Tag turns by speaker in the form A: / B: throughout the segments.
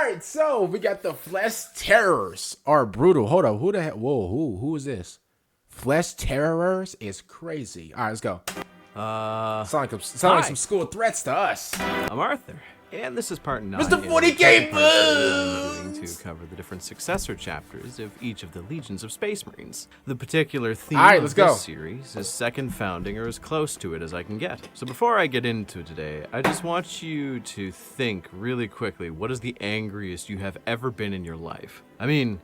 A: right, so we got the flesh terrors are brutal. Hold up, who the heck? Whoa, who is this? Flesh terrors is crazy. All right, let's go. Sound like some school threats to us.
B: I'm Arthur, and this is part 9.
A: Mr. 40K
B: to cover the different successor chapters of each of the legions of Space Marines. The particular theme
A: let's
B: of
A: go.
B: this series is second founding, or as close to it as I can get. So before I get into it today, I just want you to think really quickly, what is the angriest you have ever been in your life? I mean,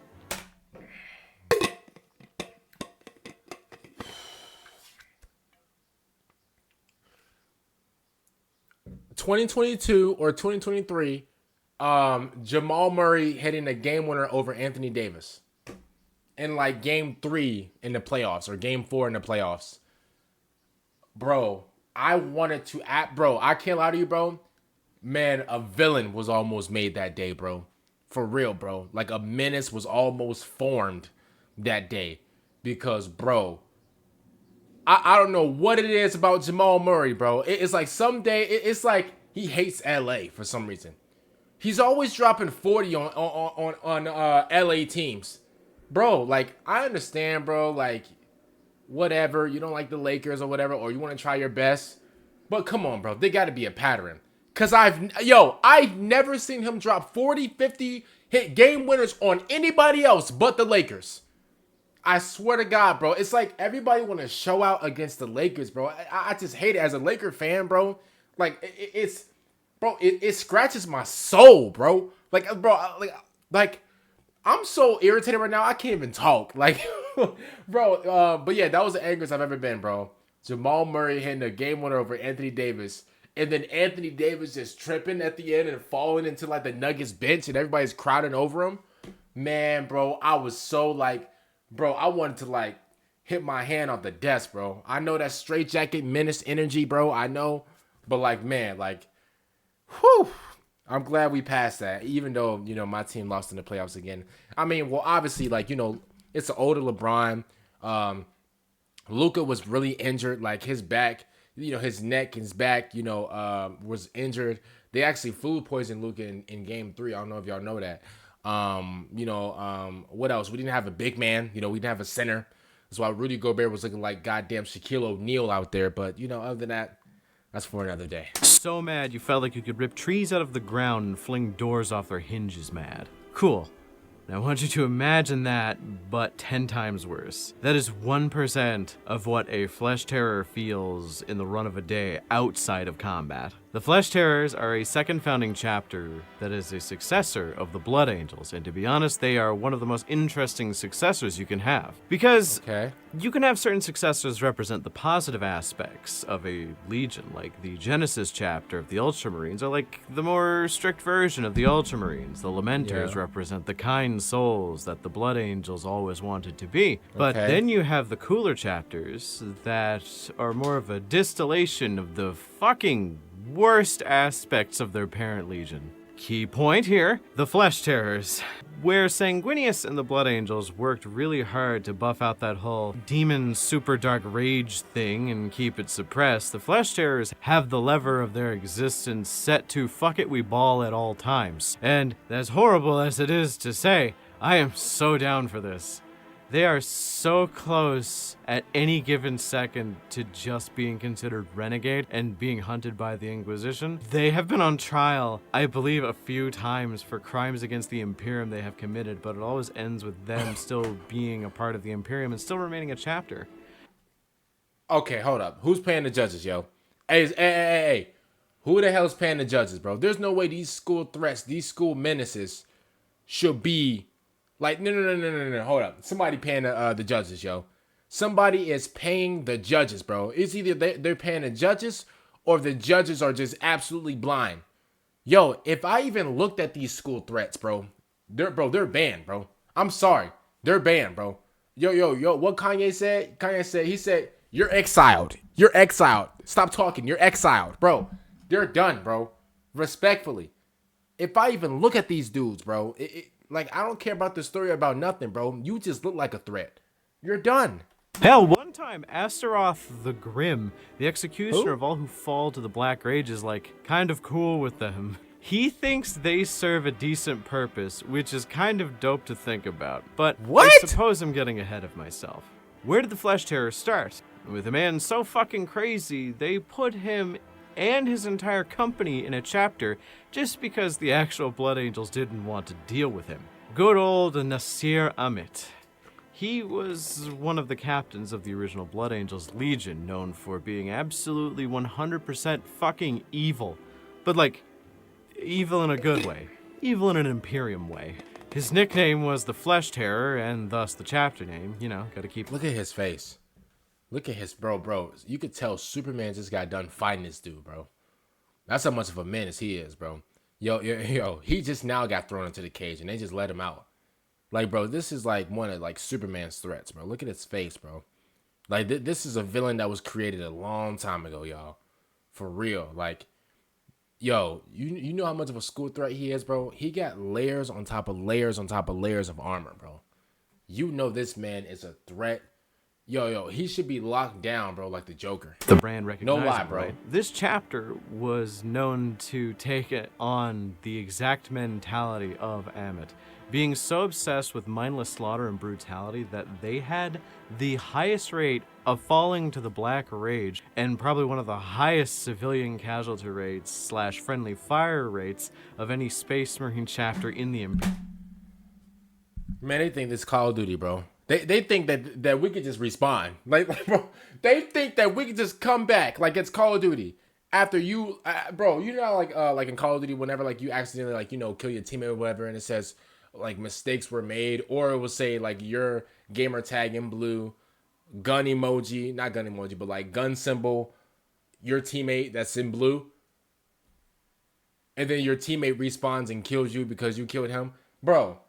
A: 2022 or 2023, Jamal Murray hitting a game winner over Anthony Davis in like game 3 in the playoffs or game 4 in the playoffs. Bro, I wanted to I can't lie to you, bro. Man, a villain was almost made that day, bro. For real, bro. Like a menace was almost formed that day because, bro, I don't know what it is about Jamal Murray, bro. It's like someday it's like he hates LA for some reason. He's always dropping 40 on LA teams. Bro, like I understand, bro, like whatever, you don't like the Lakers or whatever, or you want to try your best. But come on, bro. There got to be a pattern. Cuz I've never seen him drop 40, 50 hit game winners on anybody else but the Lakers. I swear to God, bro. It's like everybody want to show out against the Lakers, bro. I just hate it as a Laker fan, bro. Like it scratches my soul, bro. Like I'm so irritated right now. I can't even talk. Like, bro. But yeah, that was the angriest I've ever been, bro. Jamal Murray hitting a game winner over Anthony Davis, and then Anthony Davis just tripping at the end and falling into like the Nuggets bench, and everybody's crowding over him. Man, bro, I was so like. Bro, I wanted to, like, hit my hand on the desk, bro. I know that straitjacket menace energy, bro. I know. But, like, man, like, whew. I'm glad we passed that, even though, you know, my team lost in the playoffs again. I mean, well, obviously, like, you know, it's an older LeBron. Luka was really injured. Like, his back, you know, his neck and his back, you know, was injured. They actually food poisoned Luka in game 3. I don't know if y'all know that. What else? We didn't have a big man. You know, we didn't have a center. That's why Rudy Gobert was looking like goddamn Shaquille O'Neal out there. But, you know, other than that, that's for another day.
B: So mad you felt like you could rip trees out of the ground and fling doors off their hinges mad. Cool. Now I want you to imagine that, but 10 times worse. That is 1% of what a Flesh Terror feels in the run of a day outside of combat. The Flesh Terrors are a second founding chapter that is a successor of the Blood Angels, and to be honest, they are one of the most interesting successors you can have. Because you can have certain successors represent the positive aspects of a legion, like the Genesis chapter of the Ultramarines, or like the more strict version of the Ultramarines. The Lamenters represent the kind souls that the Blood Angels always wanted to be. But then you have the cooler chapters that are more of a distillation of the fucking worst aspects of their parent legion. Key point here, the Flesh Terrors. Where Sanguinius and the Blood Angels worked really hard to buff out that whole demon super dark rage thing and keep it suppressed, the Flesh Terrors have the lever of their existence set to fuck it we ball at all times. And as horrible as it is to say, I am so down for this. They are so close at any given second to just being considered renegade and being hunted by the Inquisition. They have been on trial, I believe, a few times for crimes against the Imperium they have committed, but it always ends with them still being a part of the Imperium and still remaining a chapter.
A: Okay, hold up. Who's paying the judges, yo? Hey. Who the hell's paying the judges, bro? There's no way these school threats, these school menaces should be like, no. Hold up. Somebody paying the judges, yo. Somebody is paying the judges, bro. It's either they're paying the judges or the judges are just absolutely blind. Yo, if I even looked at these school threats, bro, they're banned, bro. I'm sorry. They're banned, bro. Yo, what Kanye said? He said, you're exiled. You're exiled. Stop talking. You're exiled, bro. They're done, bro. Respectfully. If I even look at these dudes, bro, like, I don't care about the story about nothing, bro. You just look like a threat. You're done.
B: Hell, one time, Astaroth the Grim, the executioner of all who fall to the Black Rage, is, like, kind of cool with them. He thinks they serve a decent purpose, which is kind of dope to think about. But
A: What?
B: I suppose I'm getting ahead of myself. Where did the Flesh Terror start? With a man so fucking crazy, they put him and his entire company in a chapter just because the actual Blood Angels didn't want to deal with him. Good old Nasir Amit. He was one of the captains of the original Blood Angels Legion, known for being absolutely 100% fucking evil. But like, evil in a good way. Evil in an Imperium way. His nickname was the Flesh Terror, and thus the chapter name. You know, gotta keep...
A: Look at his face. Look at his bro. You could tell Superman just got done fighting this dude, bro. That's how much of a menace he is, bro. Yo, he just now got thrown into the cage and they just let him out. Like, bro, this is like one of like Superman's threats, bro. Look at his face, bro. Like, this is a villain that was created a long time ago, y'all. For real. Like, yo, you know how much of a school threat he is, bro? He got layers on top of layers on top of layers of armor, bro. You know this man is a threat. Yo, he should be locked down, bro, like the Joker.
B: The brand recognizable,
A: No lie, bro.
B: Right? This chapter was known to take it on the exact mentality of Amit, being so obsessed with mindless slaughter and brutality that they had the highest rate of falling to the Black Rage and probably one of the highest civilian casualty rates / friendly fire rates of any Space Marine chapter in the Imperium.
A: Man, they think this Call of Duty, bro. They think that we could just respawn. Like, bro, they think that we could just come back like it's Call of Duty. After you, bro, you know, like in Call of Duty, whenever like you accidentally like, you know, kill your teammate or whatever, and it says like mistakes were made, or it will say like your gamer tag in blue, gun emoji, not gun emoji, but like gun symbol, your teammate that's in blue, and then your teammate respawns and kills you because you killed him, bro.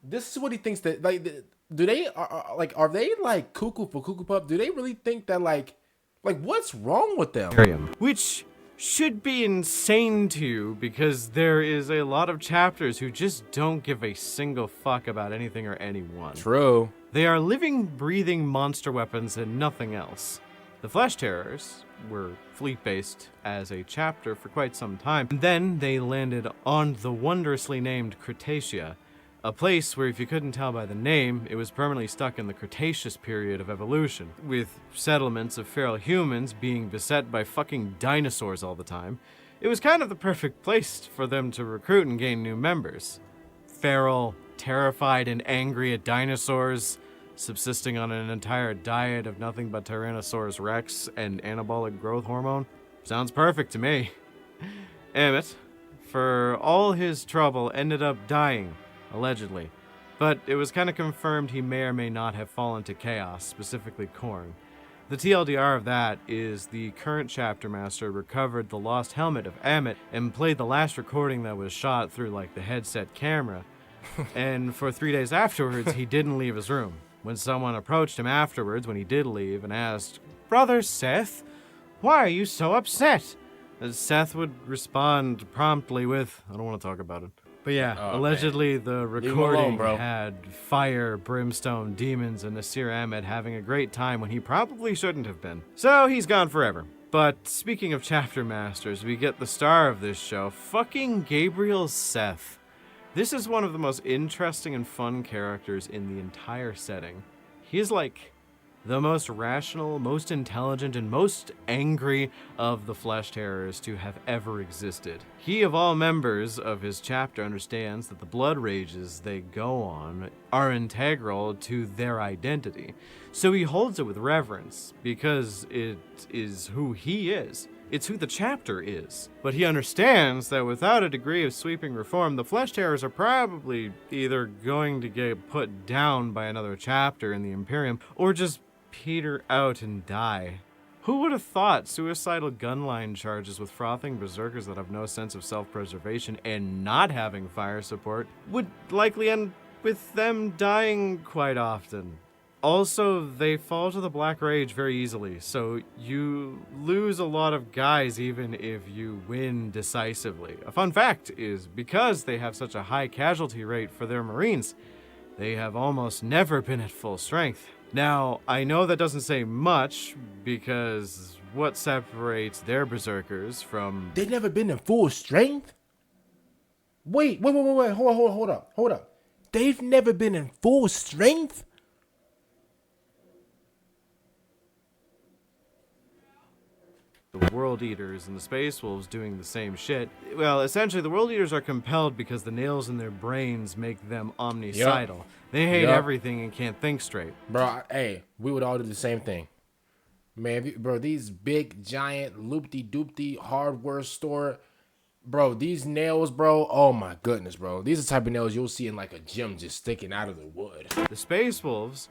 A: This is what he thinks that like. Do they are they like cuckoo for cuckoo pup? Do they really think that like what's wrong with them?
B: Which should be insane to you because there is a lot of chapters who just don't give a single fuck about anything or anyone.
A: True.
B: They are living, breathing monster weapons and nothing else. The Flesh Terrors were fleet-based as a chapter for quite some time. And then they landed on the wondrously named Cretaceous, a place where, if you couldn't tell by the name, it was permanently stuck in the Cretaceous period of evolution, with settlements of feral humans being beset by fucking dinosaurs all the time. It was kind of the perfect place for them to recruit and gain new members. Feral, terrified, and angry at dinosaurs, subsisting on an entire diet of nothing but Tyrannosaurus Rex and anabolic growth hormone. Sounds perfect to me. Emmett, for all his trouble, ended up dying. Allegedly. But it was kind of confirmed he may or may not have fallen to chaos, specifically Korn. The TLDR of that is the current chapter master recovered the lost helmet of Amit and played the last recording that was shot through like the headset camera. And for 3 days afterwards, he didn't leave his room. When someone approached him afterwards when he did leave and asked, "Brother Seth, why are you so upset?" Seth would respond promptly with, "I don't want to talk about it." But yeah, allegedly the recording had fire, brimstone, demons, and Nasir Ahmed having a great time when he probably shouldn't have been. So he's gone forever. But speaking of chapter masters, we get the star of this show, fucking Gabriel Seth. This is one of the most interesting and fun characters in the entire setting. He is like the most rational, most intelligent, and most angry of the Flesh Terrors to have ever existed. He, of all members of his chapter, understands that the blood rages they go on are integral to their identity. So he holds it with reverence, because it is who he is. It's who the chapter is. But he understands that without a degree of sweeping reform, the Flesh Terrors are probably either going to get put down by another chapter in the Imperium, or just peter out and die. Who would have thought suicidal gunline charges with frothing berserkers that have no sense of self-preservation and not having fire support would likely end with them dying quite often? Also, they fall to the Black Rage very easily, so you lose a lot of guys even if you win decisively. A fun fact is, because they have such a high casualty rate for their Marines, they have almost never been at full strength. Now, I know that doesn't say much, because what separates their berserkers from...
A: They've never been in full strength? Wait. Hold up. They've never been in full strength?
B: The World Eaters and the Space Wolves doing the same shit. Well, essentially, the World Eaters are compelled because the nails in their brains make them omnicidal.
A: Yep.
B: They hate
A: Yep.
B: everything and can't think straight.
A: Bro, hey, we would all do the same thing. Man, bro, these big, giant, loopty-doopty, hardware store, bro, these nails, bro, oh my goodness, bro. These are the type of nails you'll see in like a gym just sticking out of the wood.
B: The Space Wolves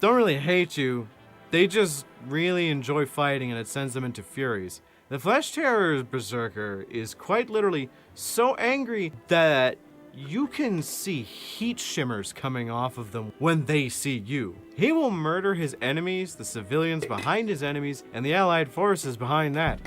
B: don't really hate you. They just really enjoy fighting, and it sends them into furies. The Flesh Terror's Berserker is quite literally so angry that you can see heat shimmers coming off of them when they see you. He will murder his enemies, the civilians behind his enemies, and the allied forces behind that.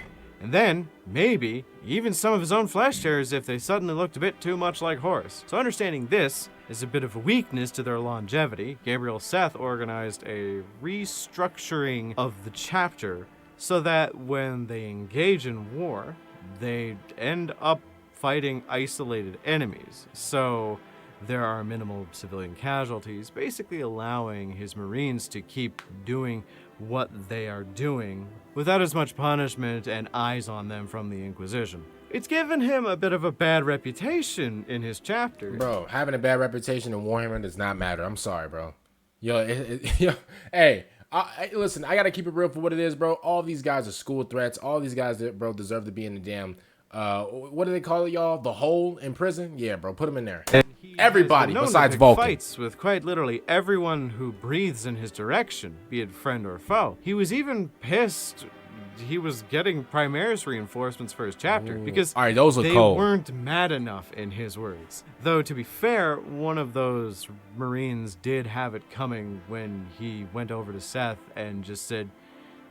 B: And then, maybe, even some of his own Flesh Terrors if they suddenly looked a bit too much like Horus. So understanding this is a bit of a weakness to their longevity. Gabriel Seth organized a restructuring of the chapter so that when they engage in war, they end up fighting isolated enemies. So there are minimal civilian casualties, basically allowing his Marines to keep doing what they are doing without as much punishment and eyes on them from the Inquisition. It's given him a bit of a bad reputation in his chapter.
A: Bro, having a bad reputation in Warhammer does not matter. I'm sorry, bro. Yo, hey, listen, I gotta keep it real for what it is, bro. All these guys are school threats. All these guys, bro, deserve to be in the damn, what do they call it, y'all? The hole in prison? Yeah, bro, put them in there. Everybody besides Vulcan.
B: Fights with quite literally everyone who breathes in his direction, be it friend or foe. He was even pissed he was getting Primaris reinforcements for his chapter because
A: all right, those
B: they
A: cold.
B: weren't mad enough in his words. Though to be fair, one of those Marines did have it coming when he went over to Seth and just said,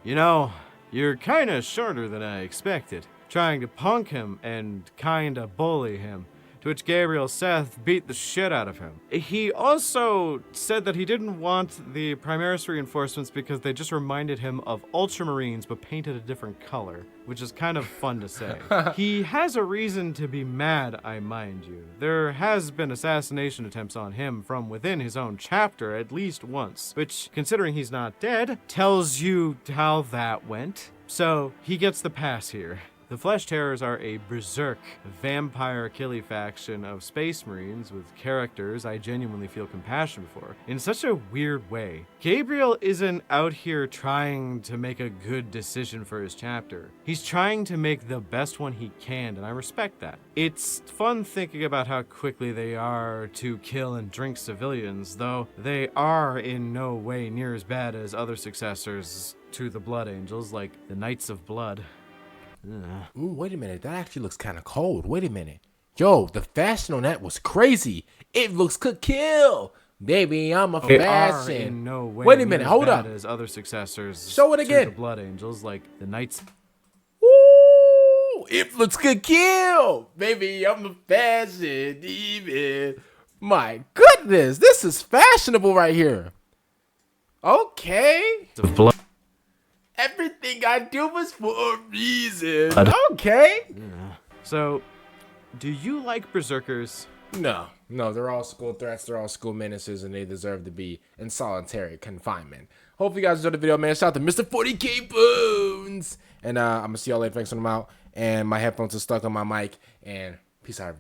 B: "You know, you're kinda shorter than I expected," trying to punk him and kinda bully him. To which Gabriel Seth beat the shit out of him. He also said that he didn't want the Primaris reinforcements because they just reminded him of Ultramarines but painted a different color, which is kind of fun to say. He has a reason to be mad, I mind you. There has been assassination attempts on him from within his own chapter at least once, which, considering he's not dead, tells you how that went. So he gets the pass here. The Flesh Terrors are a berserk, vampire killy faction of Space Marines with characters I genuinely feel compassion for, in such a weird way. Gabriel isn't out here trying to make a good decision for his chapter. He's trying to make the best one he can, and I respect that. It's fun thinking about how quickly they are to kill and drink civilians, though they are in no way near as bad as other successors to the Blood Angels, like the Knights of Blood.
A: Ooh, wait a minute. That actually looks kind of cold. Wait a minute. Yo, the fashion on that was crazy. It looks could kill. Baby, I'm a fashion.
B: In no way
A: wait a minute. Hold up.
B: As other successors
A: show it again.
B: To the Blood Angels, like the Knights.
A: Ooh, it looks could kill. Baby, I'm a fashion. Even. My goodness, this is fashionable right here. Okay.
B: Blood.
A: Everything I do was for a reason. Okay.
B: Yeah. So, do you like Berserkers?
A: No, they're all school threats, they're all school menaces, and they deserve to be in solitary confinement. Hopefully you guys enjoyed the video, man. Shout out to Mr. 40K Bones. And I'm going to see y'all later. Thanks for them out. And my headphones are stuck on my mic. And peace out.